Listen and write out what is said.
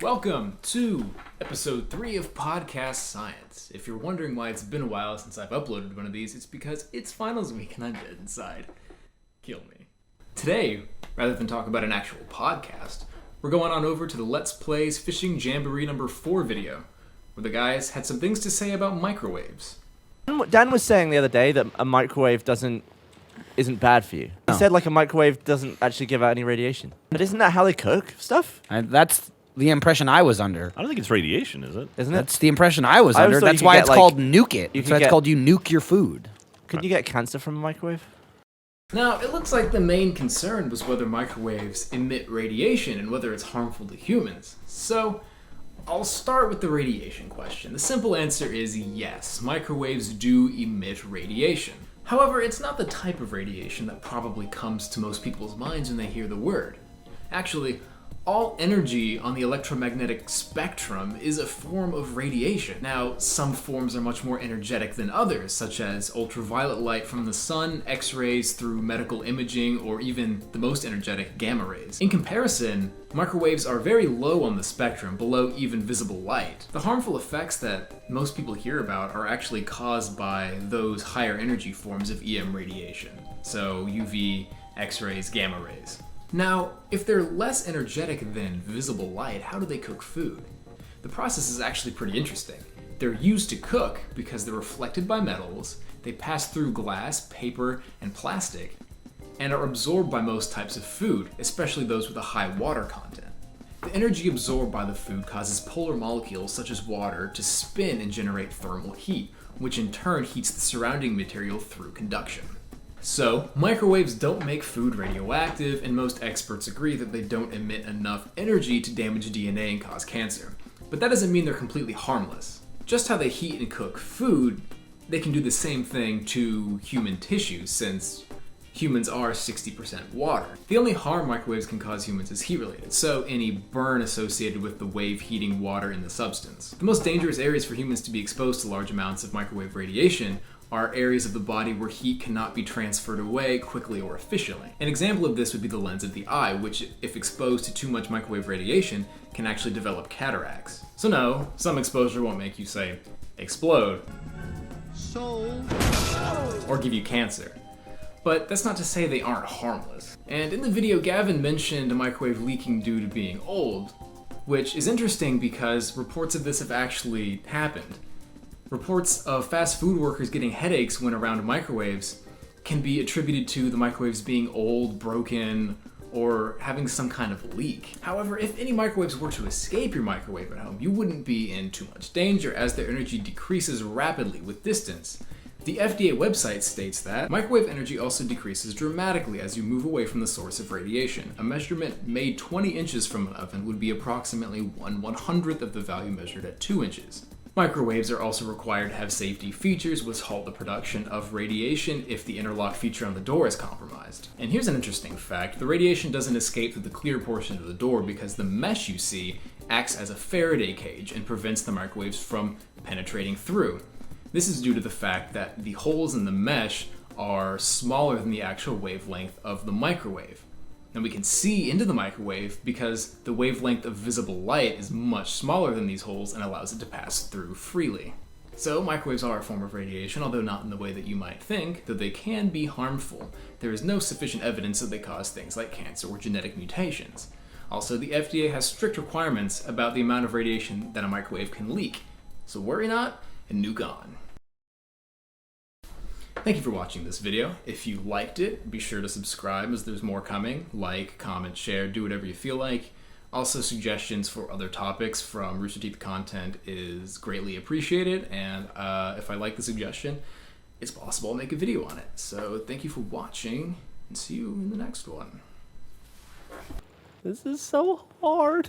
Welcome to episode 3 of Podcast Science. If you're wondering why it's been a while since I've uploaded one of these, it's because it's finals week and I'm dead inside. Kill me. Today, rather than talk about an actual podcast, we're going on over to the Let's Plays Fishing Jamboree number 4 video, where the guys had some things to say about microwaves. Dan was saying the other day that a microwave isn't bad for you. He said like a microwave doesn't actually give out any radiation. But isn't that how they cook stuff? That's the impression I was under. I don't think it's radiation, is it? Isn't it? That's the impression I was I under. always thought That's you could why get, it's like- called nuke it. you So could it's get- called you nuke your food. Could you get cancer from a microwave? Now, it looks like the main concern was whether microwaves emit radiation and whether it's harmful to humans. So, I'll start with the radiation question. The simple answer is yes, microwaves do emit radiation. However, it's not the type of radiation that probably comes to most people's minds when they hear the word. Actually, all energy on the electromagnetic spectrum is a form of radiation. Now, some forms are much more energetic than others, such as ultraviolet light from the sun, X-rays through medical imaging, or even the most energetic gamma rays. In comparison, microwaves are very low on the spectrum, below even visible light. The harmful effects that most people hear about are actually caused by those higher energy forms of EM radiation, so UV, X-rays, gamma rays. Now, if they're less energetic than visible light, how do they cook food? The process is actually pretty interesting. They're used to cook because they're reflected by metals, they pass through glass, paper, and plastic, and are absorbed by most types of food, especially those with a high water content. The energy absorbed by the food causes polar molecules such as water to spin and generate thermal heat, which in turn heats the surrounding material through conduction. So, microwaves don't make food radioactive, and most experts agree that they don't emit enough energy to damage DNA and cause cancer. But that doesn't mean they're completely harmless. Just how they heat and cook food, they can do the same thing to human tissues, since humans are 60% water. The only harm microwaves can cause humans is heat-related, so any burn associated with the wave heating water in the substance. The most dangerous areas for humans to be exposed to large amounts of microwave radiation are areas of the body where heat cannot be transferred away quickly or efficiently. An example of this would be the lens of the eye, which, if exposed to too much microwave radiation, can actually develop cataracts. So no, some exposure won't make you, say, explode, or give you cancer. But that's not to say they aren't harmless. And in the video, Gavin mentioned a microwave leaking due to being old, which is interesting because reports of this have actually happened. Reports of fast food workers getting headaches when around microwaves can be attributed to the microwaves being old, broken, or having some kind of leak. However, if any microwaves were to escape your microwave at home, you wouldn't be in too much danger as their energy decreases rapidly with distance. The FDA website states that microwave energy also decreases dramatically as you move away from the source of radiation. A measurement made 20 inches from an oven would be approximately 1/100th of the value measured at 2 inches. Microwaves are also required to have safety features which halt the production of radiation if the interlock feature on the door is compromised. And here's an interesting fact: the radiation doesn't escape through the clear portion of the door because the mesh you see acts as a Faraday cage and prevents the microwaves from penetrating through. This is due to the fact that the holes in the mesh are smaller than the actual wavelength of the microwave. And we can see into the microwave because the wavelength of visible light is much smaller than these holes and allows it to pass through freely. So microwaves are a form of radiation, although not in the way that you might think, though they can be harmful. There is no sufficient evidence that they cause things like cancer or genetic mutations. Also, the FDA has strict requirements about the amount of radiation that a microwave can leak. So worry not and nuke on. Thank you for watching this video. If you liked it, be sure to subscribe as there's more coming. Like, comment, share, do whatever you feel like. Also, suggestions for other topics from Rooster Teeth content is greatly appreciated, and if I like the suggestion, it's possible I'll make a video on it. So thank you for watching, and see you in the next one. This is so hard.